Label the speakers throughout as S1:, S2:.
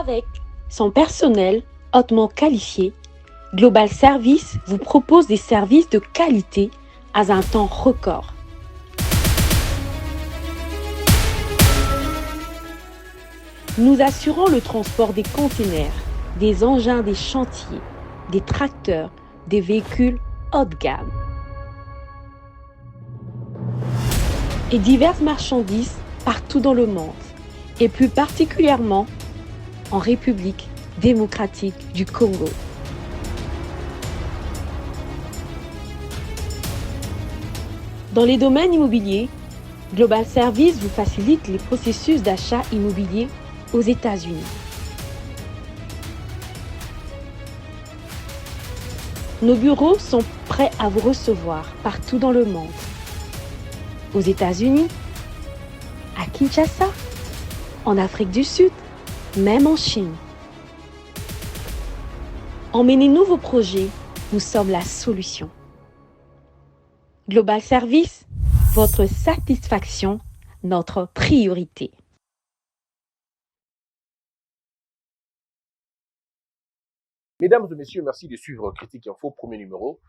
S1: Avec son personnel hautement qualifié, Global Service vous propose des services de qualité à un temps record. Nous assurons le transport des containers, des engins des chantiers, des tracteurs, des véhicules haut de gamme et diverses marchandises partout dans le monde, et plus particulièrement en République démocratique du Congo. Dans les domaines immobiliers, Global Service vous facilite les processus d'achat immobilier aux États-Unis. Nos bureaux sont prêts à vous recevoir partout dans le monde. Aux États-Unis, à Kinshasa, en Afrique du Sud, même en Chine. Emmenez-nous vos projets, nous sommes la solution. Global Service, votre satisfaction, notre priorité.
S2: Mesdames et messieurs, merci de suivre Critique Info, premier numéro.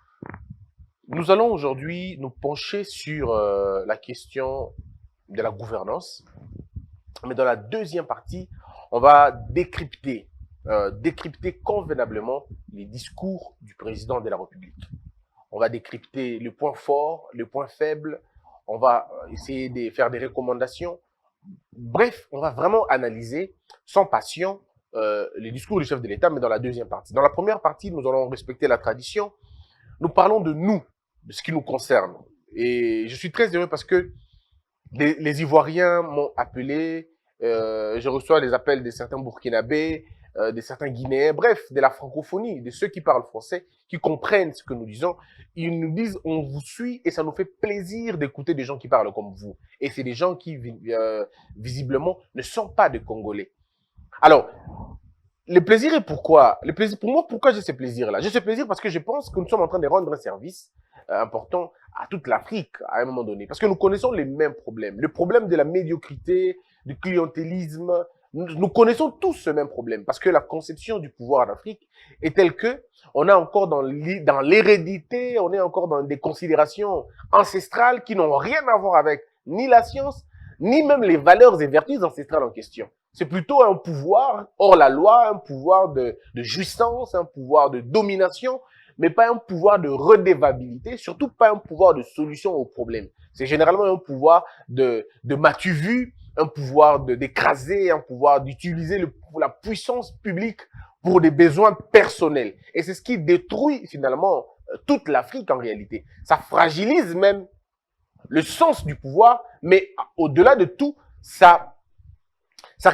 S2: Nous allons aujourd'hui nous pencher sur la question de la gouvernance. Mais dans la deuxième partie, on va décrypter convenablement les discours du président de la République. On va décrypter le point fort, le point faible. On va essayer de faire des recommandations. Bref, on va vraiment analyser sans passion les discours du chef de l'État, mais dans la deuxième partie. Dans la première partie, nous allons respecter la tradition. Nous parlons de nous, de ce qui nous concerne. Et je suis très heureux parce que les Ivoiriens m'ont appelé, je reçois les appels de certains Burkinabés, de certains Guinéens, bref, de la francophonie, de ceux qui parlent français, qui comprennent ce que nous disons. Ils nous disent, on vous suit et ça nous fait plaisir d'écouter des gens qui parlent comme vous. Et c'est des gens qui, visiblement, ne sont pas des Congolais. Alors, le plaisir est pourquoi? Le plaisir, pour moi, pourquoi j'ai ce plaisir-là? J'ai ce plaisir parce que je pense que nous sommes en train de rendre un service important à toute l'Afrique à un moment donné. Parce que nous connaissons les mêmes problèmes. Le problème de la médiocrité, du clientélisme, nous connaissons tous ce même problème. Parce que la conception du pouvoir en Afrique est telle que on est encore dans l'hérédité, on est encore dans des considérations ancestrales qui n'ont rien à voir avec ni la science, ni même les valeurs et vertus ancestrales en question. C'est plutôt un pouvoir hors la loi, un pouvoir de jouissance, un pouvoir de domination, mais pas un pouvoir de redevabilité, surtout pas un pouvoir de solution aux problèmes. C'est généralement un pouvoir de m'as-tu vu, un pouvoir d'écraser, un pouvoir d'utiliser la puissance publique pour des besoins personnels. Et c'est ce qui détruit finalement toute l'Afrique en réalité. Ça fragilise même le sens du pouvoir, mais au-delà de tout, ça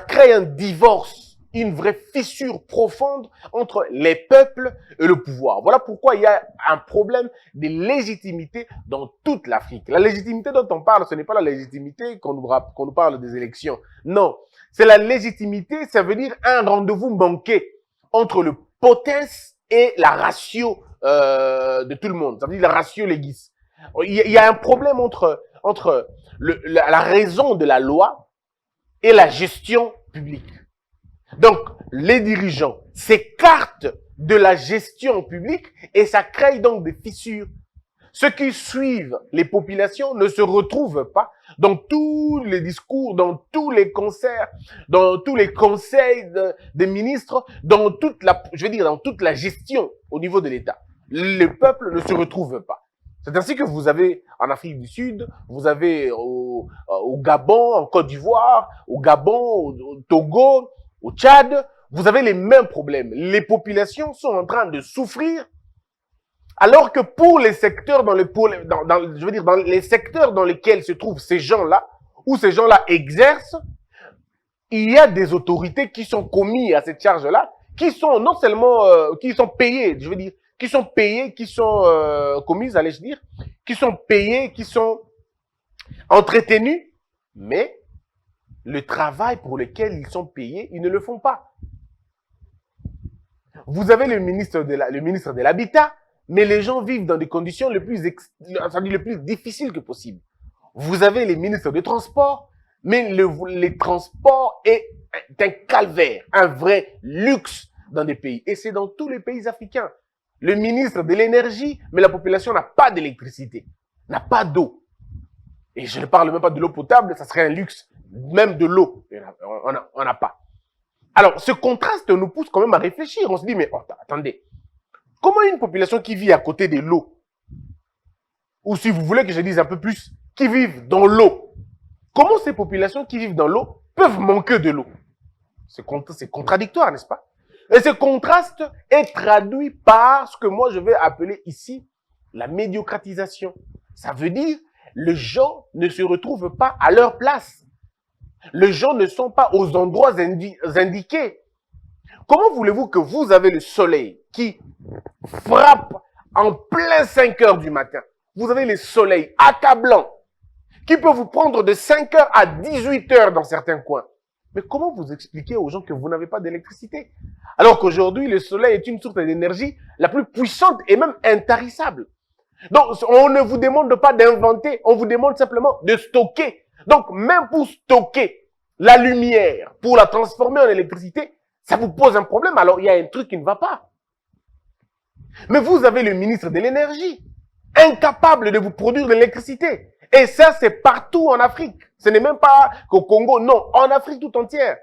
S2: crée un divorce, une vraie fissure profonde entre les peuples et le pouvoir. Voilà pourquoi il y a un problème de légitimité dans toute l'Afrique. La légitimité dont on parle, ce n'est pas la légitimité qu'on nous parle des élections. Non, c'est la légitimité, ça veut dire un rendez-vous manqué entre le potens et la ratio de tout le monde. Ça veut dire la ratio legis. Il y a un problème entre la raison de la loi et la gestion publique. Donc, les dirigeants s'écartent de la gestion publique et ça crée donc des fissures. Ceux qui suivent les populations ne se retrouvent pas dans tous les discours, dans tous les concerts, dans tous les conseils des ministres, dans toute la gestion au niveau de l'État. Le peuple ne se retrouve pas. C'est ainsi que vous avez en Afrique du Sud, vous avez au Gabon, en Côte d'Ivoire, au Gabon, au Togo, au Tchad, vous avez les mêmes problèmes. Les populations sont en train de souffrir, alors que pour les secteurs dans les secteurs dans lesquels se trouvent ces gens-là, où ces gens-là exercent, il y a des autorités qui sont commises à cette charge-là, qui sont non seulement, qui sont payées, qui sont payées, qui sont commises, allais-je dire, qui sont payées, qui sont entretenues, mais le travail pour lequel ils sont payés, ils ne le font pas. Vous avez le ministre de l'Habitat, mais les gens vivent dans des conditions les plus difficiles que possible. Vous avez les ministres des Transports, Mais les transports est un calvaire, un vrai luxe dans des pays. Et c'est dans tous les pays africains. Le ministre de l'énergie, mais la population n'a pas d'électricité, n'a pas d'eau. Et je ne parle même pas de l'eau potable, ça serait un luxe. Même de l'eau, on n'a pas. Alors, ce contraste nous pousse quand même à réfléchir. On se dit, mais attendez, comment une population qui vit à côté de l'eau, ou si vous voulez que je dise un peu plus, qui vivent dans l'eau, comment ces populations qui vivent dans l'eau peuvent manquer de l'eau? C'est contradictoire, n'est-ce pas? Et ce contraste est traduit par ce que moi je vais appeler ici la médiocratisation. Ça veut dire, les gens ne se retrouvent pas à leur place. Les gens ne sont pas aux endroits indiqués. Comment voulez-vous que vous avez le soleil qui frappe en plein 5 heures du matin? Vous avez le soleil accablant qui peut vous prendre de 5 heures à 18 heures dans certains coins. Mais comment vous expliquez aux gens que vous n'avez pas d'électricité? Alors qu'aujourd'hui, le soleil est une source d'énergie la plus puissante et même intarissable. Donc, on ne vous demande pas d'inventer, on vous demande simplement de stocker. Donc, même pour stocker la lumière, pour la transformer en électricité, ça vous pose un problème. Alors, il y a un truc qui ne va pas. Mais vous avez le ministre de l'énergie, incapable de vous produire de l'électricité. Et ça, c'est partout en Afrique. Ce n'est même pas qu'au Congo, non, en Afrique tout entière.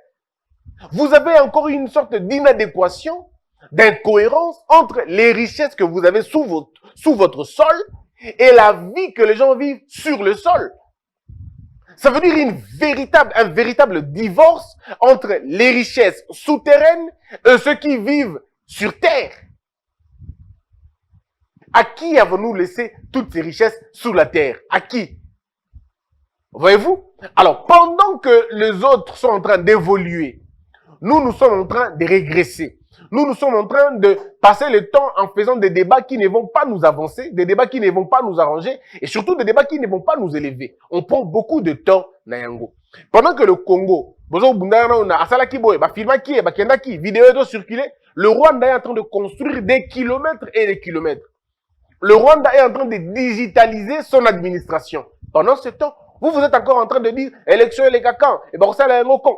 S2: Vous avez encore une sorte d'inadéquation, d'incohérence entre les richesses que vous avez sous votre sol et la vie que les gens vivent sur le sol. Ça veut dire un véritable divorce entre les richesses souterraines et ceux qui vivent sur terre. À qui avons-nous laissé toutes ces richesses sous la terre? À qui? Voyez-vous? Alors, pendant que les autres sont en train d'évoluer, nous sommes en train de régresser. Nous sommes en train de passer le temps en faisant des débats qui ne vont pas nous avancer, des débats qui ne vont pas nous arranger, et surtout des débats qui ne vont pas nous élever. On prend beaucoup de temps, Nayango. Pendant que le Congo, vidéo circulé, le Rwanda est en train de construire des kilomètres et des kilomètres. Le Rwanda est en train de digitaliser son administration. Pendant ce temps, vous êtes encore en train de dire élection et les cacans. Et ben,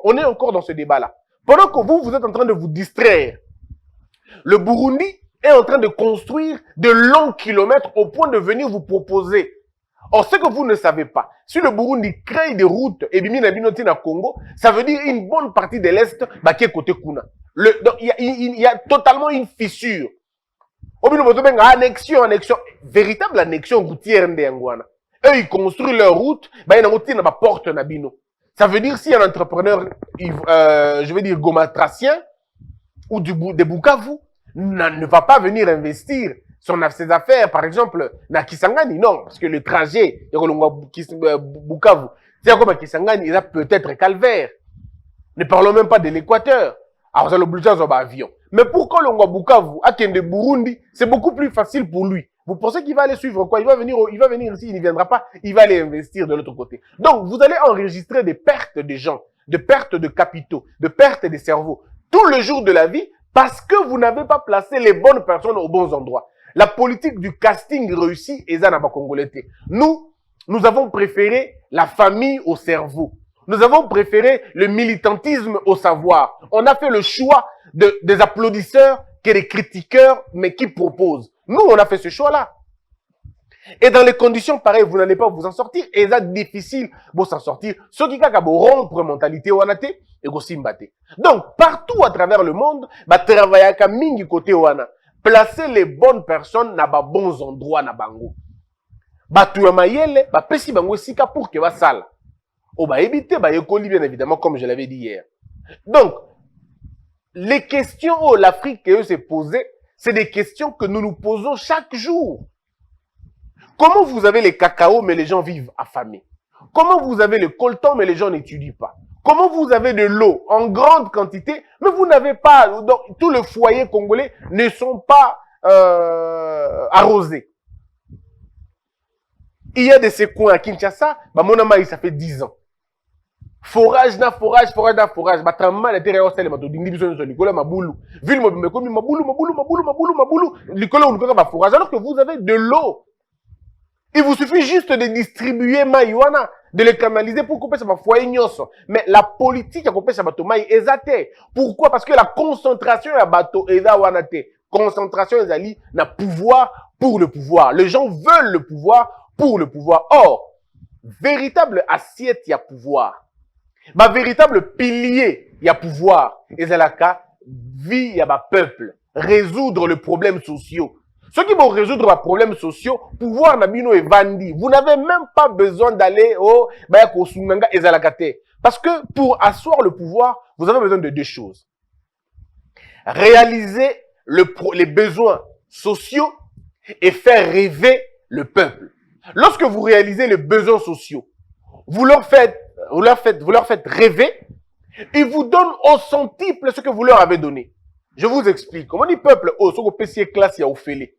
S2: on est encore dans ce débat-là. Pendant que vous êtes en train de vous distraire. Le Burundi est en train de construire de longs kilomètres au point de venir vous proposer. Or, ce que vous ne savez pas, si le Burundi crée des routes et bimina binoti na Congo, ça veut dire une bonne partie de l'Est, bah, qui est côté Kuna. Donc, il y a totalement une fissure. Annexion, véritable annexion routière ndengwana. Eux, ils construisent leur route, bah, ils ont porte nabino. Ça veut dire si un entrepreneur, je veux dire gomatracien, ou de Bukavu, ne va pas venir investir ses affaires, par exemple, na Kisangani, non, parce que le trajet, Bukavu, c'est comme Kisangani, il a peut-être calvaire. Ne parlons même pas de l'Équateur. Alors, ça l'oblige à avoir un avion. Mais pourquoi l'on voit Bukavu, à Kende Burundi, c'est beaucoup plus facile pour lui. Vous pensez qu'il va aller suivre quoi? Il va venir ici, il ne viendra pas, il va aller investir de l'autre côté. Donc, vous allez enregistrer des pertes de gens, de pertes de capitaux, de pertes de cerveaux, tout le jour de la vie, parce que vous n'avez pas placé les bonnes personnes aux bons endroits. La politique du casting réussi est ça n'a pas congolais. Nous avons préféré la famille au cerveau. Nous avons préféré le militantisme au savoir. On a fait le choix des applaudisseurs que des critiqueurs, mais qui proposent. Nous, on a fait ce choix-là. Et dans les conditions pareilles, vous n'allez pas vous en sortir. Et c'est difficile pour s'en sortir. Ceux qui ont rompre mentalité wanate et aussi mbate. Donc, partout à travers le monde, bah, travailler à mingi côté wana. Placer les bonnes personnes dans les bons endroits na bango. Bah, tout le mayele, bah, pesi bango sika pour que va sale. Oh, bah, éviter, bah, yekoli, bien évidemment, comme je l'avais dit hier. Donc, les questions où l'Afrique s'est posée, c'est des questions que nous nous posons chaque jour. Comment vous avez les cacao, mais les gens vivent affamés? Comment vous avez le coltan, mais les gens n'étudient pas? Comment vous avez de l'eau en grande quantité, mais vous n'avez pas, donc, tous les foyers congolais ne sont pas arrosés. Il y a de ces coins à Kinshasa, bah, mon ami, ça fait 10 ans. Forage na forage, bah, tremblement de terre, c'est le matou, d'individuation, Nicolas Maboulou. Ville Maboulou, Nicolas, on forage, alors que vous avez de l'eau. Il vous suffit juste de distribuer Maïwana. de les canaliser pour couper ça foyer nyonso. Mais la politique a coupé ça bateau mai ezate. Pourquoi? Parce que la concentration ya bateau eza wanate. Concentration ezali na pouvoir pour le pouvoir. Les gens veulent le pouvoir pour le pouvoir. Or, véritable assiette ya pouvoir. Ma véritable pilier ya pouvoir ezalaka vie ya ba peuple, résoudre les problèmes sociaux. Ceux qui vont résoudre les problèmes sociaux, pouvoir nabino et vandi. Vous n'avez même pas besoin d'aller au Bayakosunanga et Zalakate. Parce que pour asseoir le pouvoir, vous avez besoin de deux choses. Réaliser les besoins sociaux et faire rêver le peuple. Lorsque vous réalisez les besoins sociaux, vous leur faites rêver, ils vous donnent au centuple ce que vous leur avez donné. Je vous explique. Comment dit peuple, oh, ce que PC classe ya ofélé.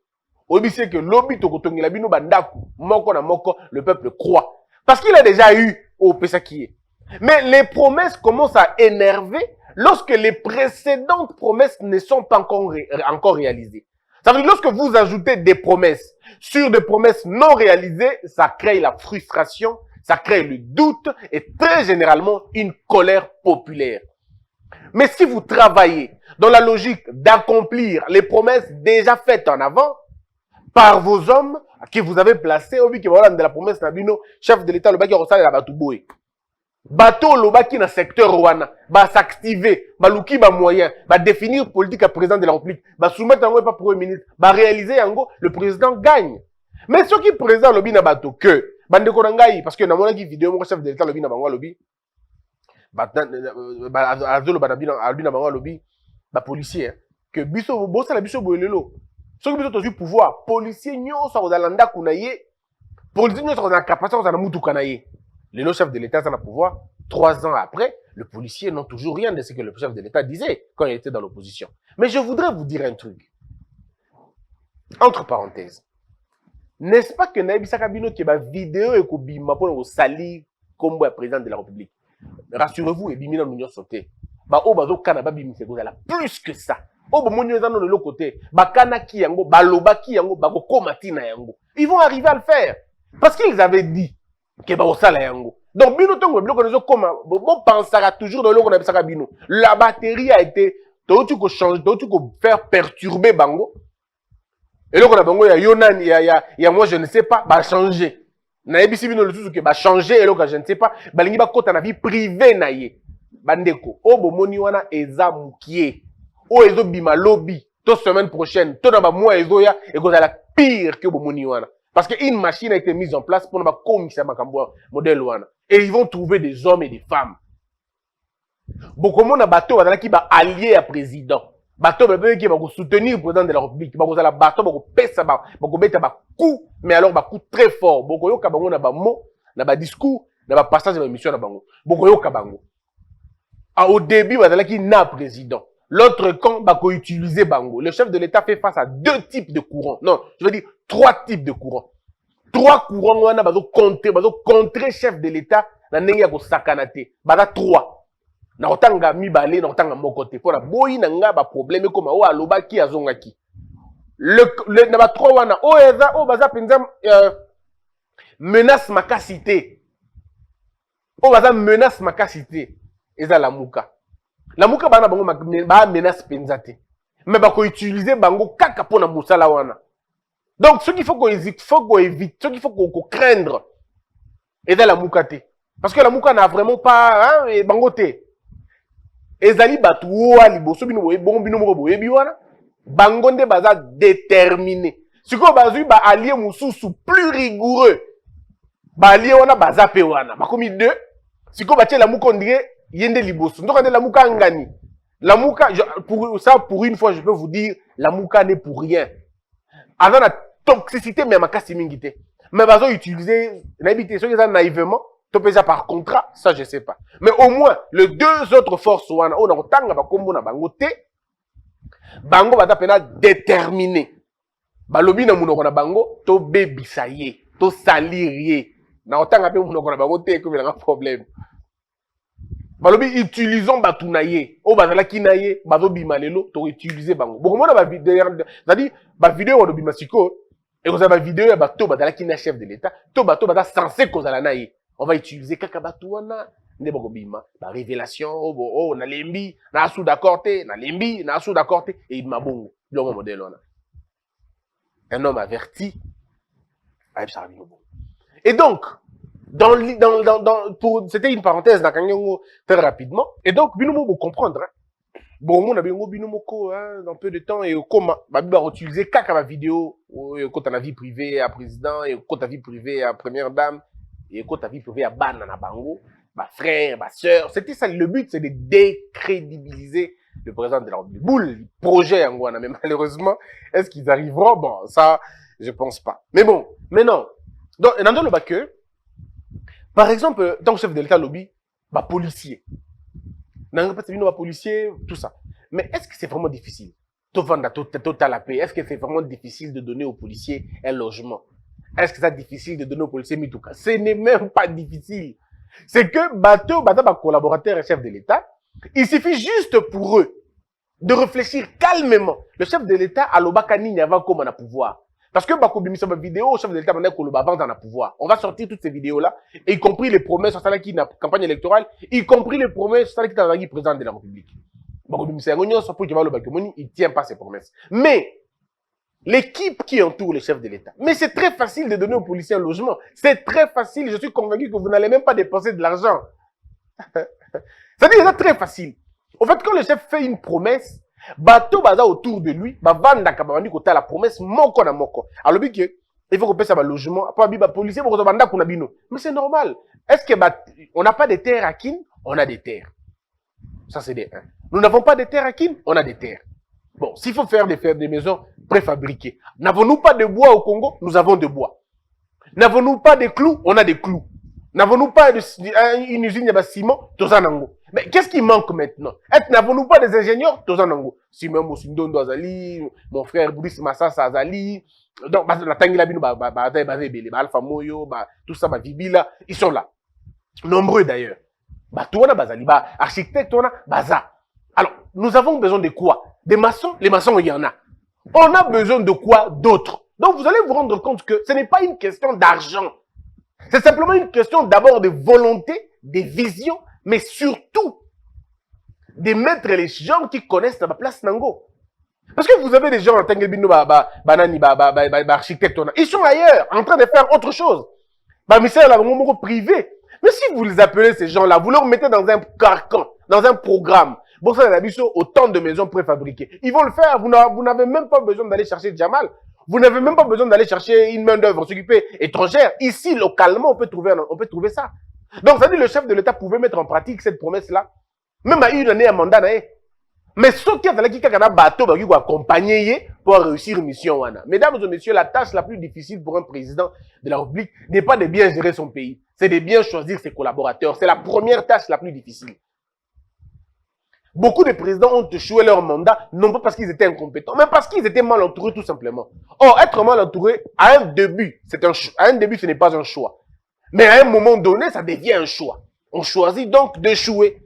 S2: Obi c'est que lobby to kotongi la bino bandaku, moko na moko, le peuple croit. Parce qu'il a déjà eu au PSA qui est. Mais les promesses commencent à énerver lorsque les précédentes promesses ne sont pas encore réalisées. Ça veut dire lorsque vous ajoutez des promesses sur des promesses non réalisées, ça crée la frustration, ça crée le doute et très généralement une colère populaire. Mais si vous travaillez dans la logique d'accomplir les promesses déjà faites en avant par vos hommes que vous avez placés, au de la promesse Nabino, chef de l'État, le baki resale la Batouboé. Bateau le baki dans secteur Rwanda, va s'activer, va louki ba moyen, va définir politique à président de la République, va soumettre un pas premier ministre, va réaliser en gros, le président gagne. Mais ceux qui présentent le bina bateau que, bande konangai, parce que dans mon vidéo, mon chef de l'État, le bina bango lobby, policier que biso bossa la biso boelelo ceux qui biso tozu pouvoir policier nyonso ozalanda kunaye policier nyonso ozana capacité ozana mutu kanaye le chef de l'État ça na pouvoir 3 ans après le policier n'ont toujours rien de ce que le chef de l'État disait quand il était dans l'opposition. Mais je voudrais vous dire un truc entre parenthèses, n'est-ce pas que naebisaka bino ke ba vidéo e ko bima pour sali comme le président de la République. Rassurez-vous, et bimina nous sauté. Ba o bazo kana ba bimise la plus que ça. O bo monyo dans le côté. Ba kana ki yango, ba loba ki yango, ba ko komatina yango. Ils vont arriver à le faire parce qu'ils avaient dit que ba osala yango. Donc bino tongo biloko nezo koma bon pensera toujours dans loko na bisaka bino. La batterie a été tu ko changer, tu ko faire perturber bango. Et loko na bango ya yonan ya moi je ne sais pas, ba changer. Na ebisi bino le tout que ba changer et là je ne sais pas balingi ba kota na vie privée na ye bandeko o bomoni wana eza mukie o ezo bima lobby to semaine prochaine to na ba mois ezo ya et que la pire que bomoni wana parce que une machine a été mise en place pour na ba komisa makambo modèle wana et ils vont trouver des hommes et des femmes bokomo na bato bazala ki ba allié à président bato ba qui va soutenir le président de la République ba kozala bato ba ko pesa ba ko beta ba coup mais alors ba coup très fort boko yoka bango na ba mot na ba discours na ba passage de émission na bango boko yoka bango au début bazala ki na président l'autre camp ba ko utiliser bango. Le chef de l'État fait face à 2 types de courants, non je veux dire 3 types de courants, 3 courants wana bazo contrer chef de l'État na ndenge ya ko sakanate baza 3 na otanga mibale na otanga mokote pour la boyi na nga ba problème comme o alobaki azongaki le na ba 3 wana o eza o baza penza menace makasité o baza menace makasité eza la muka bana bango ba menace penza te mais ba ko utiliser bango kaka pona musala wana. Donc ce qu'il faut qu'on évite, ce qu'il faut qu'on craindre eza la muka te parce que la muka n'a vraiment pas hein bango te ezali batu wa liboso bino boye bongo bino moko boye biwana bango nde baza déterminé siko bazui ba allié mususu plus rigoureux ba allié wana baza pe wana bakomi 2 siko batie la muka ondire yende liboso ndoko nde la muka ngani la muka pour ça pour une fois je peux vous dire la muka n'est pour rien avant la toxicité mais makasi mingi te mais bazo utiliser naibité ceux qui sont naïvement to pesa par contrat, ça je sais pas. Mais au moins, les 2 autres forces wana on a tanga ba kombo na bango te. Bango ba tapena déterminé. Ba lobi na munoko na bango to bebisa ye, to salir ye. Na otanga pe munoko na bango te ko na problème. Ba lobi utilisons batuna ye. O bazala kina ye, bazo bima lelo to utiliser bango. Boko mona ba vidéo, c'est-à-dire ba vidéo de bima siko et ko za ba vidéo ya bato bazala kina chef de l'État, to bato baza censé kozala na ye. On va utiliser Kakabatuana, Nebogobima, la révélation, oh, na lembi, na sous d'accord, na lembi, na sous d'accord, et il m'a bon, l'homme modèle, un homme averti, et donc, c'était une parenthèse dans Kanyango très rapidement, et donc, Binomo, vous comprendre, hein. Bon, on a bien Binomoko, hein, dans peu de temps, et comment, bah, utiliser Kaka vidéo, quand on a vie privée à président, et quand on a vie privée à première dame, et quand ta vie privée à Banana Bango, ma frère, ma soeur, c'était ça. Le but, c'est de décrédibiliser le président de la République. Boule, projet en Guana, mais malheureusement, est-ce qu'ils arriveront? Bon, ça, je pense pas. Mais bon, maintenant, dans le bas que, par exemple, tant que chef de l'État lobby, bah, policier. Dans le policier, tout ça. Mais est-ce que c'est vraiment difficile? Total la paix. Est-ce que c'est vraiment difficile de donner aux policiers un logement? Est-ce que c'est difficile de donner aux policiers Mitouka? Ce n'est même pas difficile. C'est que Bato, collaborateur et chef de l'État, il suffit juste pour eux de réfléchir calmement. Le chef de l'État a l'obakani avant comme on a pouvoir. Parce que Bako bimisa ma vidéo, le chef de l'État m'a dit qu'on a pouvoir. On va sortir toutes ces vidéos-là, y compris les promesses sur celle qui n'a campagne électorale, y compris les promesses sur celle qui est président de la République. Bako bimisa il tient pas ses promesses. Mais l'équipe qui entoure le chef de l'État. Mais c'est très facile de donner aux policiers un logement. C'est très facile. Je suis convaincu que vous n'allez même pas dépenser de l'argent. C'est-à-dire, c'est très facile. En fait, quand le chef fait une promesse, bateau baza autour de lui, vanda kabandi kota la promesse moko na moko. Alors il faut qu'on paye ça logement. Après biba policier pour vanda kuna bino. Mais c'est normal. Est-ce que on n'a pas de terres à Kin? On a des terres. Ça c'est des 1. Nous n'avons pas de terres à Kin? On a des terres. Bon, s'il faut faire des maisons préfabriquées, n'avons-nous pas de bois au Congo? Nous avons de bois. N'avons-nous pas de clous? On a des clous. N'avons-nous pas une usine de ciment? Tozanango. Mais qu'est-ce qui manque maintenant? N'avons-nous pas des ingénieurs? Tozanango. Simon Moussindondo Azali, mon frère Brice Massassa Azali, donc, la Tangila Bino, Alpha Moyo, tout ça, Vibila, ils sont là. Nombreux d'ailleurs. Tout on a Bazali, architecte, on a Baza. Alors, nous avons besoin de quoi? Des maçons? Les maçons, il y en a. On a besoin de quoi d'autre? Donc, vous allez vous rendre compte que ce n'est pas une question d'argent. C'est simplement une question d'abord de volonté, de vision, mais surtout de mettre les gens qui connaissent la place Nango. Parce que vous avez des gens en Tangelbino, architectes, ils sont ailleurs, en train de faire autre chose. Ministère privé. Mais si vous les appelez ces gens-là, vous leur mettez dans un carcan, dans un programme. Bon, ça, autant de maisons préfabriquées. Ils vont le faire. Vous n'avez même pas besoin d'aller chercher Jamal. Vous n'avez même pas besoin d'aller chercher une main-d'œuvre s'occuper étrangère. Ici, localement, on peut trouver ça. Donc, ça dit, le chef de l'État pouvait mettre en pratique cette promesse-là. Même à une année à mandat, mais ce qui est un bateau qui va accompagner pour réussir une mission. Mesdames et messieurs, la tâche la plus difficile pour un président de la République n'est pas de bien gérer son pays. C'est de bien choisir ses collaborateurs. C'est la première tâche la plus difficile. Beaucoup de présidents ont échoué leur mandat, non pas parce qu'ils étaient incompétents, mais parce qu'ils étaient mal entourés tout simplement. Or, être mal entouré, à un début, ce n'est pas un choix. Mais à un moment donné, ça devient un choix. On choisit donc d'échouer.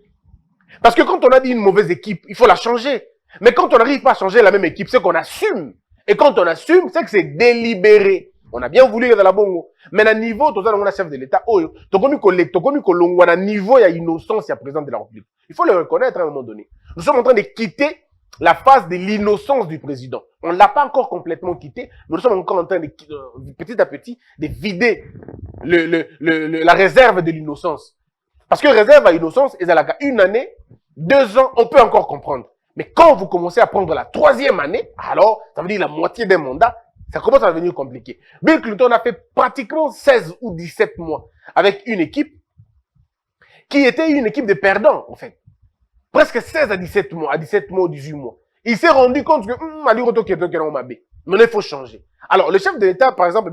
S2: Parce que quand on a dit une mauvaise équipe, il faut la changer. Mais quand on n'arrive pas à changer la même équipe, c'est qu'on assume. Et quand on assume, c'est que c'est délibéré. On a bien voulu aller la bongo. Mais à niveau, tout ça, on a chef de l'État. Oh, tu connu qu'on a niveau, il y a innocence, il y a président de la République. Il faut le reconnaître à un moment donné. Nous sommes en train de quitter la phase de l'innocence du président. On ne l'a pas encore complètement quitté, mais nous sommes encore en train de, petit à petit, de vider la réserve de l'innocence. Parce que réserve à innocence, et à une année, 2 ans, on peut encore comprendre. Mais quand vous commencez à prendre la 3e année, alors, ça veut dire la moitié d'un mandat, ça commence à devenir compliqué. Bill Clinton a fait pratiquement 16 ou 17 mois avec une équipe qui était une équipe de perdants, en fait. Presque 16 à 17 mois, 18 mois. Il s'est rendu compte que, mais il faut changer. Alors, le chef de l'État, par exemple,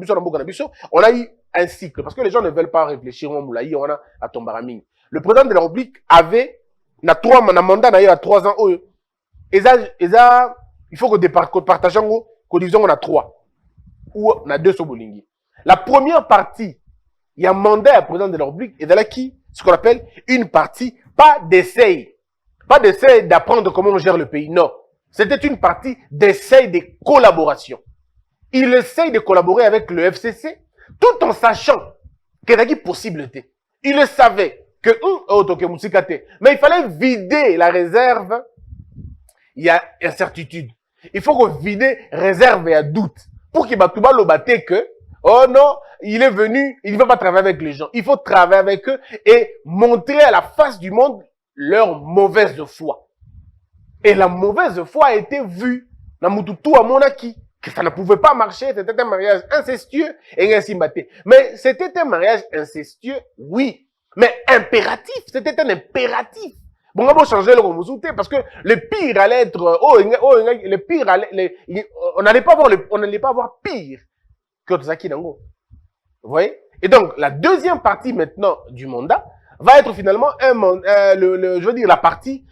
S2: on a eu un cycle, parce que les gens ne veulent pas réfléchir, on a à Tombaraming. Le président de la République avait, un mandat, à 3 ans, il faut que partageons, disons, on a 3. Ou on a 2 sur Bolingi. La première partie, il y a un mandat à président de la République, et dans là qui, ce qu'on appelle une partie, pas d'essai. Pas d'essai d'apprendre comment on gère le pays. Non. C'était une partie d'essai de collaboration. Il essaye de collaborer avec le FCC, tout en sachant qu'il y a des possibilités. Il le savait que, mais il fallait vider la réserve. Il y a incertitude. Il faut que vider réserve et doute. Pour qu'il Batouba le batte que, oh non, il est venu, il ne va pas travailler avec les gens. Il faut travailler avec eux et montrer à la face du monde leur mauvaise foi. Et la mauvaise foi a été vue dans Moutoutou à Monaki. Que ça ne pouvait pas marcher, c'était un mariage incestueux et ainsi batté. Mais c'était un mariage incestueux, oui. Mais impératif, c'était un impératif. Bon, on va changer le Romoussouté parce que le pire allait être, le pire allait, on n'allait pas voir pire que Otsaki Nango. Vous voyez? Et donc, la deuxième partie maintenant du mandat va être finalement je veux dire, la partie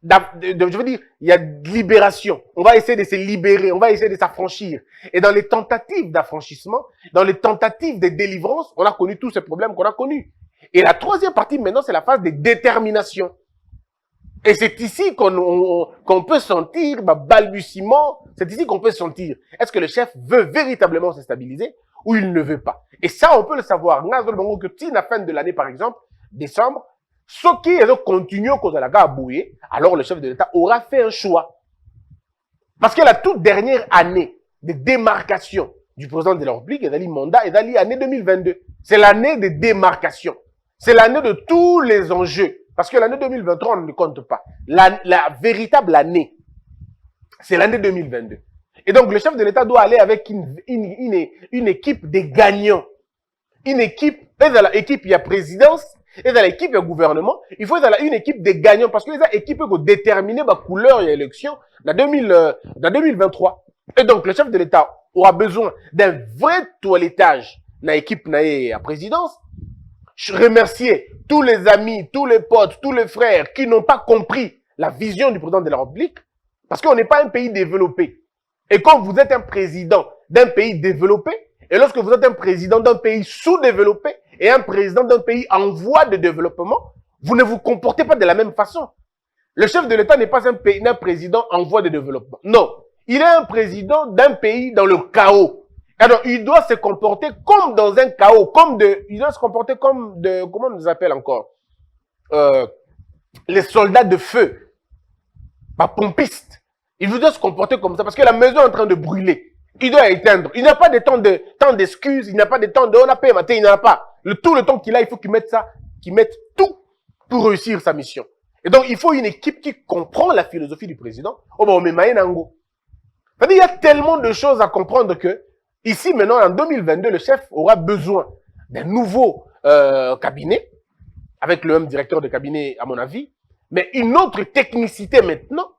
S2: je veux dire, il y a de libération. On va essayer de se libérer, on va essayer de s'affranchir. Et dans les tentatives d'affranchissement, dans les tentatives de délivrance, on a connu tous ces problèmes qu'on a connus. Et la troisième partie, maintenant, c'est la phase de détermination. Et c'est ici qu'on peut sentir, balbutiement, c'est ici qu'on peut sentir, est-ce que le chef veut véritablement se stabiliser ou il ne veut pas? Et ça, on peut le savoir. Que si la fin de l'année, par exemple, décembre, ce qui continue à bouiller, alors le chef de l'État aura fait un choix. Parce que la toute dernière année de démarcation du président de la République, est mandat, est l'année 2022. C'est l'année de démarcation. C'est l'année de tous les enjeux. Parce que l'année 2023, on ne compte pas. La véritable année, c'est l'année 2022. Et donc, le chef de l'État doit aller avec une équipe de gagnants. Une équipe, et dans l'équipe, il y a présidence, et dans l'équipe, il y a gouvernement. Il faut être une équipe de gagnants, parce que les équipes peuvent déterminer la couleur et l'élection dans 2023. Et donc, le chef de l'État aura besoin d'un vrai toilettage dans l'équipe à présidence. Je remercie tous les amis, tous les potes, tous les frères qui n'ont pas compris la vision du président de la République, parce qu'on n'est pas un pays développé. Et quand vous êtes un président d'un pays développé, et lorsque vous êtes un président d'un pays sous-développé, et un président d'un pays en voie de développement, vous ne vous comportez pas de la même façon. Le chef de l'État n'est pas un président en voie de développement. Non. Il est un président d'un pays dans le chaos. Alors, il doit se comporter comme dans un chaos, il doit se comporter comment on nous appelle encore? Les soldats de feu. Pas pompistes. Il doit se comporter comme ça parce que la maison est en train de brûler. Il doit éteindre. Il n'a pas de temps d'excuses, il n'a pas de temps de on a payé matin, il n'a pas. Tout le temps qu'il a, il faut qu'il mette tout pour réussir sa mission. Et donc, il faut une équipe qui comprend la philosophie du président. Il y a tellement de choses à comprendre que, ici, maintenant, en 2022, le chef aura besoin d'un nouveau cabinet, avec le même directeur de cabinet, à mon avis, mais une autre technicité maintenant,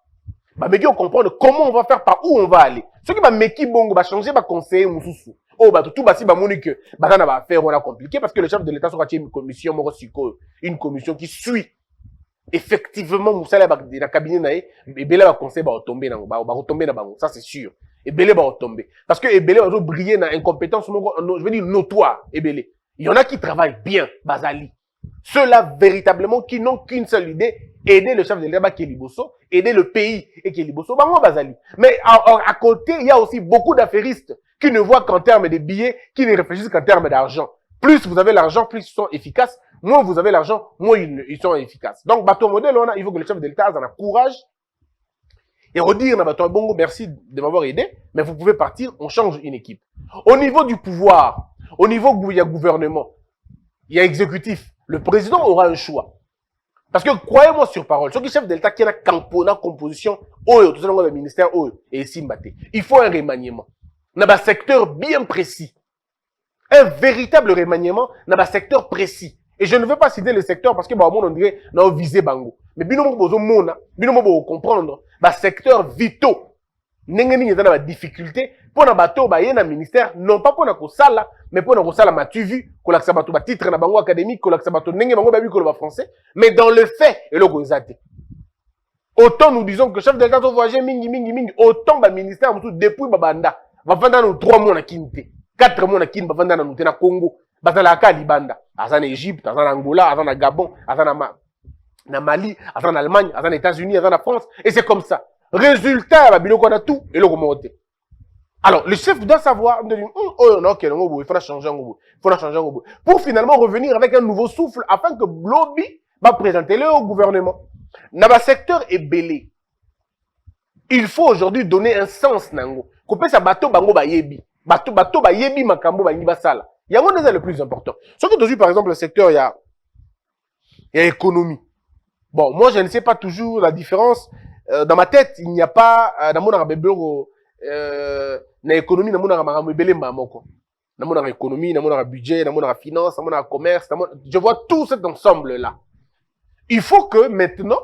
S2: mais qui comprendre comment on va faire, par où on va aller. Ce qui va meki bongo, va changer, va conseiller Moussoussou. Tout basi va monique, va faire, on a compliqué, parce que le chef de l'État sera une commission qui suit effectivement Moussala na cabinet nae, Ebele va conseiller, va retomber na bango, ça c'est sûr. Ebele va retomber. Parce que Ebele va briller dans incompétence, je veux dire notoire, Ebele. Il y en a qui travaillent bien, Bazali. Ceux-là, véritablement, qui n'ont qu'une seule idée, aider le chef de l'État, Kéliboso, aider le pays et Kéliboso, Bango Bazali. Mais à côté, il y a aussi beaucoup d'affairistes qui ne voient qu'en termes de billets, qui ne réfléchissent qu'en termes d'argent. Plus vous avez l'argent, plus ils sont efficaces. Moins vous avez l'argent, moins ils sont efficaces. Donc, bateau modèle, il faut que le chef de l'État ait courage et redire à bateau bongo, merci de m'avoir aidé, mais vous pouvez partir, on change une équipe. Au niveau du pouvoir, au niveau où il y a gouvernement, il y a exécutif, le président aura un choix. Parce que, croyez-moi sur parole, ceux qui chef de l'État qui a une composition, tout ça, le ministère, et Simbate, il faut un remaniement. Dans un secteur bien précis. Un véritable remaniement dans un secteur précis. Et je ne veux pas citer le secteur parce que, on dirait, on a visé Bango. Mais, binomo comprendre, secteur vitaux. N'engeni y a des difficultés. Pour un bateau, il y a un ministère, non pas pour un sala, mais pour un sala, tu vu, qu'on a un titre dans Bango académique, qu'on a un français. Mais dans le fait, et le gozate. Autant nous disons que le chef de l'État voyagé mingi, autant le ministère, depuis Babanda, va vendre 3 mois à Kinte, 4 mois à Kinte, va vendre dans Congo. Bazalaka Libanda, en Égypte, en Angola, en Gabon, en Mali, en Allemagne, en États-Unis, en France, et c'est comme ça. Résultat, on a tout et le remonté. Alors, le chef doit savoir, oh non, ok, non, il faudra changer un gobo. Il faudra changer un gobo. Pour finalement revenir avec un nouveau souffle afin que Blobi va présenter le au gouvernement. Dans le secteur est belé. Il faut aujourd'hui donner un sens nango. Couper sa bateau bango ba yebi. Bateau ba yebi makambo ba niba sala. Il y a un le plus important. Surtout aujourd'hui, par exemple, le secteur, il y a économie. Bon, moi, je ne sais pas toujours la différence. Dans ma tête, il n'y a pas, dans mon na économie, na mon arabele mamoko. Dans mon économie, dans mon budget, dans mon finance, dans mon commerce, je vois tout cet ensemble-là. Il faut que maintenant,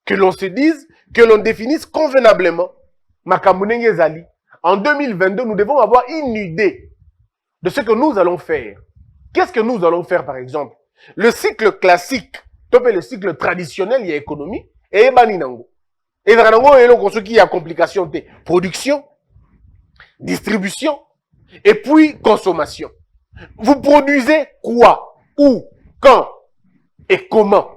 S2: que l'on se dise, que l'on définisse convenablement Makamunenge Zali. En 2022, nous devons avoir une idée de ce que nous allons faire. Qu'est-ce que nous allons faire, par exemple? Le cycle classique, le cycle traditionnel, il y a économie, et baninango. Et dans ce qui a complication, production, distribution, et puis consommation. Vous produisez quoi, où, quand et comment?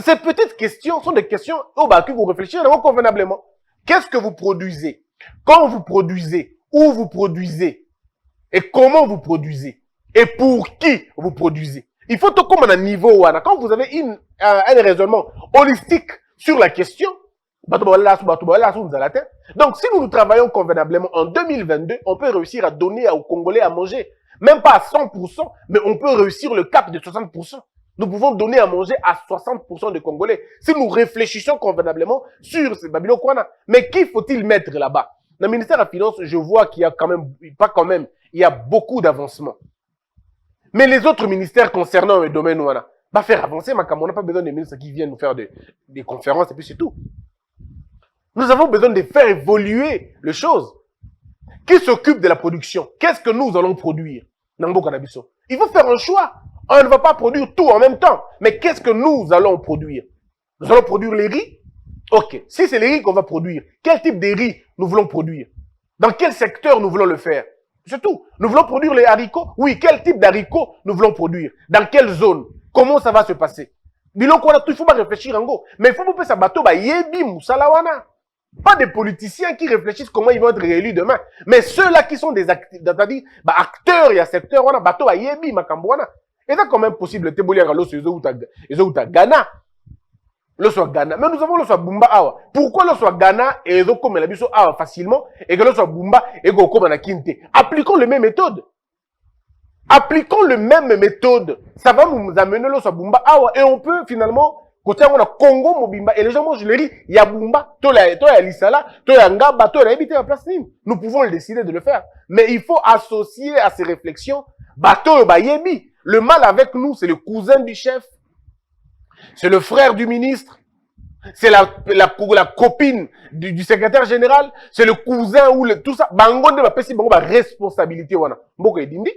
S2: Ces petites questions sont des questions que vous réfléchissez convenablement. Qu'est-ce que vous produisez? Quand vous produisez? Où vous produisez? Et comment vous produisez? Et pour qui vous produisez? Il faut tout comme un niveau. Quand vous avez un raisonnement holistique sur la question, donc si nous travaillons convenablement en 2022, on peut réussir à donner aux Congolais à manger. Même pas à 100%, mais on peut réussir le cap de 60%. Nous pouvons donner à manger à 60% des Congolais. Si nous réfléchissons convenablement sur ces Babylon Kwana. Mais qui faut-il mettre là-bas? Dans le ministère de la Finance, je vois qu'il y a quand même, pas quand même, il y a beaucoup d'avancements. Mais les autres ministères concernant le domaine Wana, va faire avancer, on n'a pas besoin des ministres qui viennent nous faire des conférences et puis c'est tout. Nous avons besoin de faire évoluer les choses. Qui s'occupe de la production? Qu'est-ce que nous allons produire? Il faut faire un choix. On ne va pas produire tout en même temps. Mais qu'est-ce que nous allons produire? Nous allons produire les riz? Ok. Si c'est les riz qu'on va produire, quel type de riz nous voulons produire? Dans quel secteur nous voulons le faire? C'est tout. Nous voulons produire les haricots? Oui. Quel type d'haricots nous voulons produire? Dans quelle zone? Comment ça va se passer? Il faut pas réfléchir en gros. Mais il faut pas ça bateau, yebi moussalawana. Pas des politiciens qui réfléchissent comment ils vont être réélus demain. Mais ceux-là qui sont des acteurs, il y a secteur, on a bateau à yebi, makambouana. Et c'est quand même possible, ils ont Ghana. Le soit Ghana. Mais nous avons le soit Bumba Awa. Pourquoi le soit Ghana et ils ont comme la biso Awa facilement et que le soit Bumba et go comme na Kinte? Appliquons les mêmes méthodes. Appliquons le même méthode. Ça va nous amener le soit Bumba Awa et on peut finalement côté on a Congo Mobimba et les gens mangent le riz, il y a Bumba, toi ya Lisala, toi ya Ngaba, toi ya habité la place Nîmes. Nous pouvons le décider de le faire. Mais il faut associer à ces réflexions bateau ba yebi. Le mal avec nous, c'est le cousin du chef, c'est le frère du ministre, c'est la copine du secrétaire général, c'est le cousin ou tout ça. Bango de pesi bango ba responsabilité wana. Mboka edindi.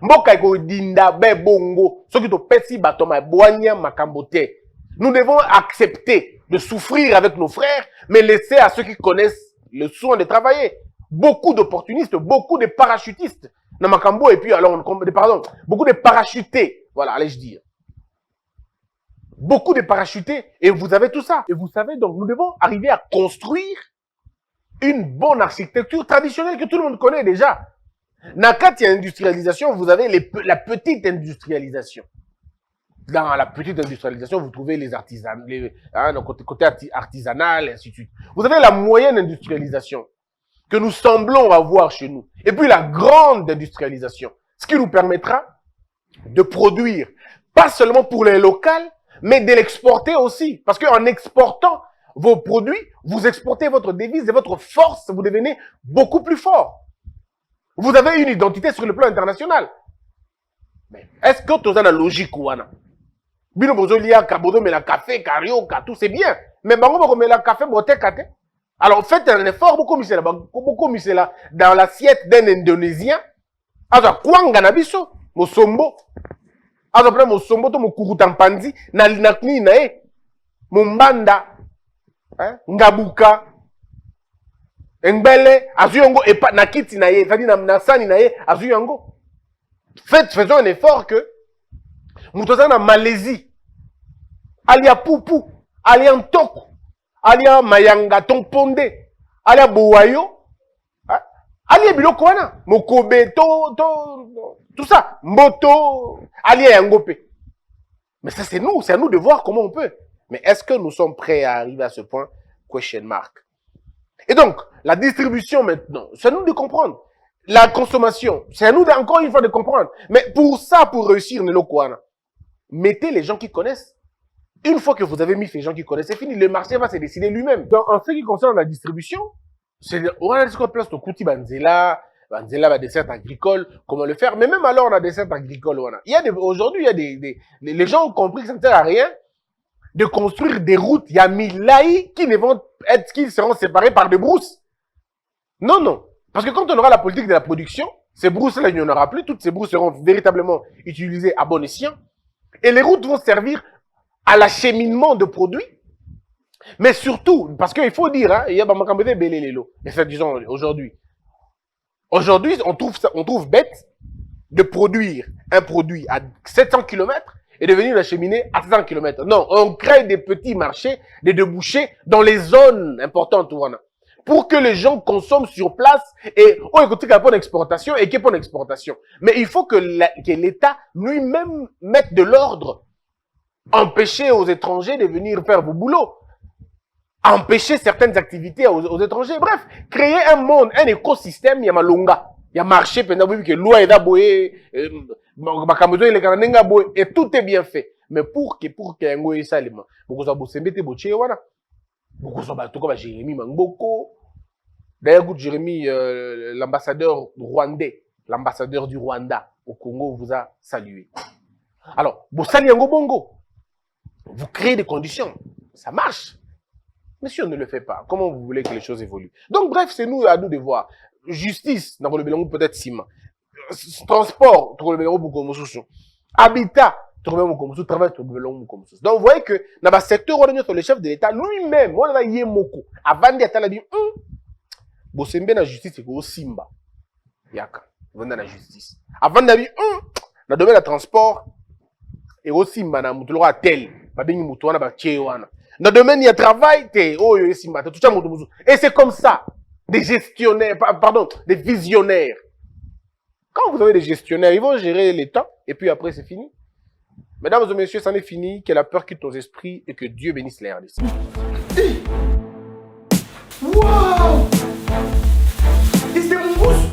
S2: Mboka ko dinda be bongo. Soki to pesi bato ma boanya makambote. Nous devons accepter de souffrir avec nos frères, mais laisser à ceux qui connaissent le soin de travailler. Beaucoup d'opportunistes, beaucoup de parachutistes. Namakambo et puis alors pardon, beaucoup de parachutés. Voilà, allez-je dire. Beaucoup de parachutés et vous avez tout ça. Et vous savez donc nous devons arriver à construire une bonne architecture traditionnelle que tout le monde connaît déjà. Nakati industrialisation, vous avez la petite industrialisation. Dans la petite industrialisation, vous trouvez les artisans, côté artisanal et ainsi de suite. Vous avez la moyenne industrialisation que nous semblons avoir chez nous. Et puis la grande industrialisation, ce qui nous permettra de produire, pas seulement pour les locales, mais de l'exporter aussi. Parce qu'en exportant vos produits, vous exportez votre devise et votre force, vous devenez beaucoup plus fort. Vous avez une identité sur le plan international. Mais est-ce que tu as une logique ou non? Bino bozolia kabodo mais la café carioca tout c'est bien. Mais bango mais la café boté kate. Alors faites un effort beaucoup misela dans l'assiette d'un Indonésien. Alors kwanga na biso mosombo. Alors après mosombo to mokurutampanzi na linakni na mumbanda ngabuka Ngbele, azuyongo et pas nakiti na ye, c'est-à-dire na sani na ye, azuyongo. Faisons un effort que, moutosa na Malaisie, alia Pupu, alia Ntoko, alia Mayanga Tomponde, alia Bowayo, allié biloko wana mokobe tout ça mboto allié yangope. Mais ça c'est à nous de voir comment on peut. Mais est-ce que nous sommes prêts à arriver à ce point? Question mark. Et donc la distribution maintenant, c'est à nous de comprendre. La consommation, c'est à nous encore une fois de comprendre. Mais pour ça, pour réussir neloko wana, mettez les gens qui connaissent. Une fois que vous avez mis ces gens qui connaissent, c'est fini. Le marché va se décider lui-même. Donc, en ce qui concerne la distribution, on a ce qu'on place au Kouti Banzela, dessert agricole, comment le faire. Mais même alors, on a des desserts agricoles. Aujourd'hui, les gens ont compris que ça ne sert à rien de construire des routes. Il y a Milaï qui seront séparés par des brousses. Non, non. Parce que quand on aura la politique de la production, ces brousses-là, il n'y en aura plus. Toutes ces brousses seront véritablement utilisées à bon escient. Et les routes vont servir à l'acheminement de produits, mais surtout, parce qu'il faut dire, hein, il y a mais ça, disons, aujourd'hui, on trouve bête de produire un produit à 700 km et de venir l'acheminer à 700 km. Non, on crée des petits marchés, des débouchés dans les zones importantes, pour que les gens consomment sur place et écoutez qu'il y a pas d'exportation et qu'il n'y ait pas d'exportation. Mais il faut que l'État lui-même mette de l'ordre. Empêcher aux étrangers de venir faire vos boulots. Empêcher certaines activités aux étrangers. Bref, créer un monde, un écosystème, il y a malonga. Il y a marché, que loi est d'aboué, et tout est bien fait. Mais pour que y ait ça, beaucoup de Jérémy Mangboko. D'ailleurs, Jérémy, l'ambassadeur rwandais, l'ambassadeur du Rwanda au Congo vous a salué. Alors, Bossali Yango Bongo. Vous créez des conditions, ça marche. Mais si on ne le fait pas, comment vous voulez que les choses évoluent? Donc bref, c'est à nous de voir. Justice, dans le Belongo peut-être Sima. Transport, dans le Belongo Bukomosusu. Habitat, dans le Belongo travail, dans le Belongo Bukomosusu. Donc vous voyez que dans le secteur où le chef de l'État lui-même, on a Yemoko, avant d'être là, il dit, Bosembe na justice, c'est au Simba. Yaka, avant dans la justice. Avant d'aller, dans le domaine du transport, et aussi, madame, tu l'auras tel. Dans le domaine du travail, et c'est comme ça. Des gestionnaires, pardon, des visionnaires. Quand vous avez des gestionnaires, ils vont gérer l'État, et puis après, c'est fini. Mesdames et messieurs, c'en est fini. Que la peur quitte nos esprits et que Dieu bénisse les RDC.
S3: Wow! C'est mon bouche!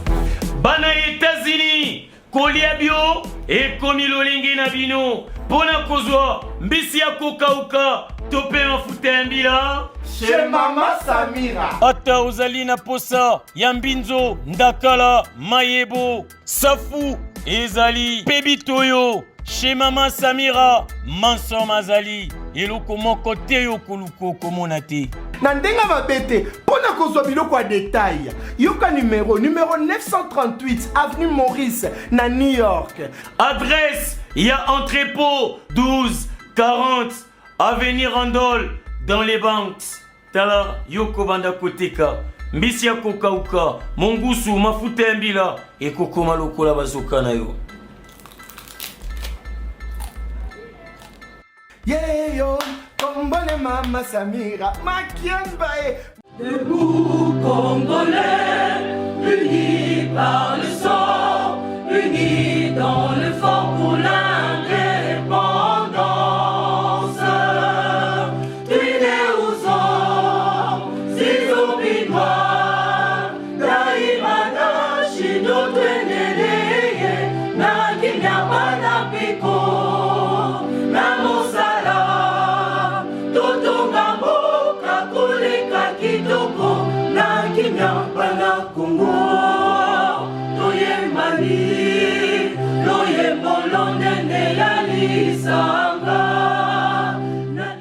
S4: Bana États-Unis, Koliabio et Komilolingi Nabino. Pona kozwa mbisi ya kokauka tope mafuta mbila
S3: chez Mama Samira.
S4: Ata ozali na posa ya mbinzo ndakala mayebo safu ezali pebitoyo chez Mama Samira manso mazali eloko moko te yo koluko komona te.
S3: Na ndenga mabete pona kozwa biloko ya détail yoka numéro 938 avenue Maurice na New York.
S4: Adresse il y a entrepôt 1240 avenue Randol dans les banques. Tala yoko banda koteka mbisi ya kokauka mongusu mafuta ya mbila ekokoma lokola bazoka na yo.
S3: Yeah yo, Kombone Mama Samira, Makiambae.
S5: Debout Congolais, unis par le sang, unis dans le fort pour l'indépendance. Tués aux hommes, si zombies noirs, Daimana, Shido, Teneleye, Nakinyamana, Piko, Namosala, Totongambo, Kakuleka, Kitoko, Nakinyamana, Congo, Toye Mali, Loye Molonde, Yalisa.